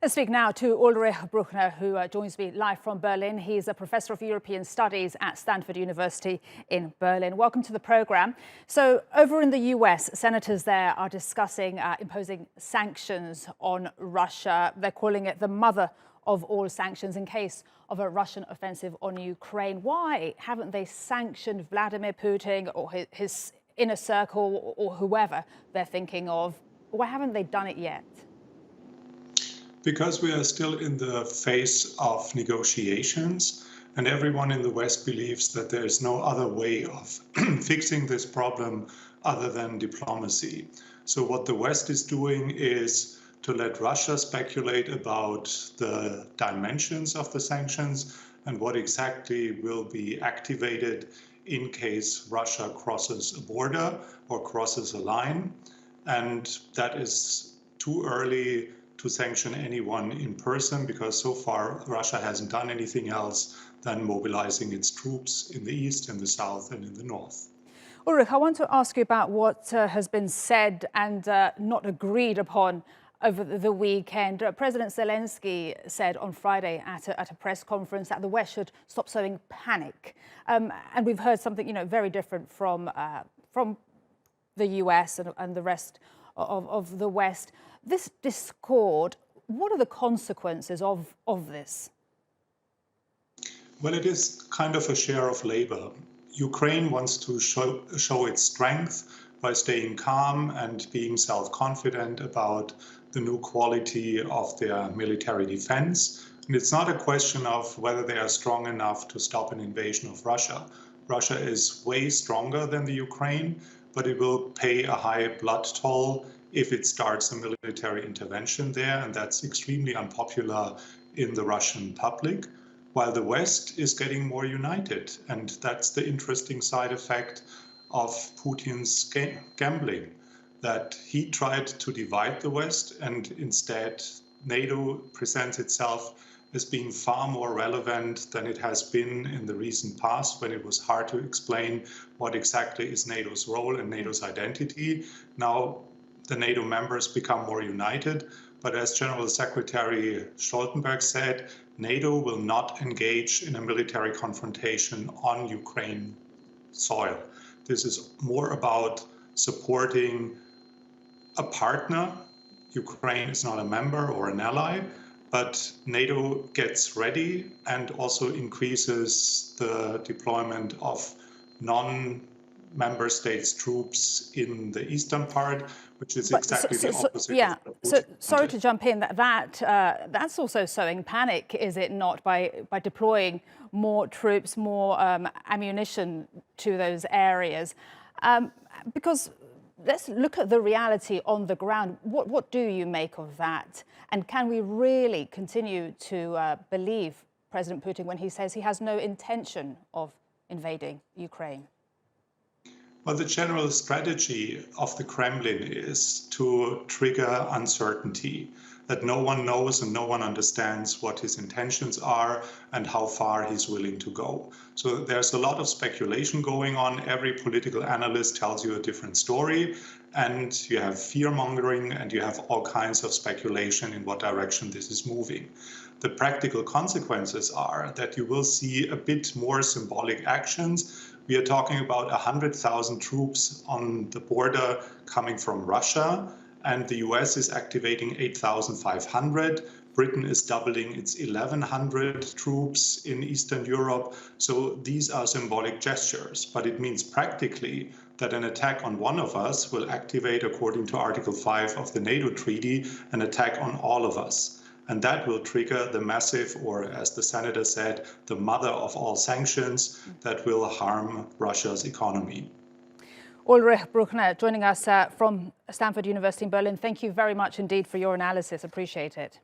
Let's speak now to Ulrich Brueckner, who joins me live from Berlin. He's a professor of European Studies at Stanford University in Berlin. Welcome to the program. So over in the US, senators there are discussing imposing sanctions on Russia. They're calling it the mother of all sanctions in case of a Russian offensive on Ukraine. Why haven't they sanctioned Vladimir Putin or his inner circle or whoever they're thinking of? Why haven't they done it yet? Because we are still in the phase of negotiations, and everyone in the West believes that there is no other way of fixing this problem other than diplomacy. So what the West is doing is to let Russia speculate about the dimensions of the sanctions and what exactly will be activated in case Russia crosses a border or crosses a line. And that is too early to sanction anyone in person, because so far Russia hasn't done anything else than mobilizing its troops in the east, in the south, and in the north. Ulrich, I want to ask you about what has been said and not agreed upon over the weekend. President Zelensky said on Friday at a press conference that the West should stop sowing panic. And we've heard something, very different from the US and the rest of the West. This discord, what are the consequences of this? Well, it is kind of a share of labor. Ukraine wants to show its strength by staying calm and being self-confident about the new quality of their military defense. And it's not a question of whether they are strong enough to stop an invasion of Russia. Russia is way stronger than the Ukraine, but it will pay a high blood toll if it starts a military intervention there, and that's extremely unpopular in the Russian public, while the West is getting more united. And that's the interesting side effect of Putin's gambling, that he tried to divide the West, and instead NATO presents itself as being far more relevant than it has been in the recent past, when it was hard to explain what exactly is NATO's role and NATO's identity. Now the NATO members become more united, but as General Secretary Stoltenberg said, NATO will not engage in a military confrontation on Ukraine soil. This is more about supporting a partner. Ukraine is not a member or an ally, but NATO gets ready and also increases the deployment of non-member states troops in the eastern part, which is exactly the opposite. Yeah. So sorry to jump in. That's also sowing panic, is it not, by deploying more troops, more ammunition to those areas? Because let's look at the reality on the ground. What do you make of that? And can we really continue to believe President Putin when he says he has no intention of invading Ukraine? Well, the general strategy of the Kremlin is to trigger uncertainty, that no one knows and no one understands what his intentions are and how far he's willing to go. So there's a lot of speculation going on. Every political analyst tells you a different story, and you have fear-mongering and you have all kinds of speculation in what direction this is moving. The practical consequences are that you will see a bit more symbolic actions. We are talking about 100,000 troops on the border coming from Russia, and the US is activating 8,500. Britain is doubling its 1,100 troops in Eastern Europe. So these are symbolic gestures, but it means practically that an attack on one of us will activate, according to Article 5 of the NATO Treaty, an attack on all of us. And that will trigger the massive, or as the senator said, the mother of all sanctions that will harm Russia's economy. Ulrich Brueckner joining us from Stanford University in Berlin. Thank you very much indeed for your analysis. Appreciate it.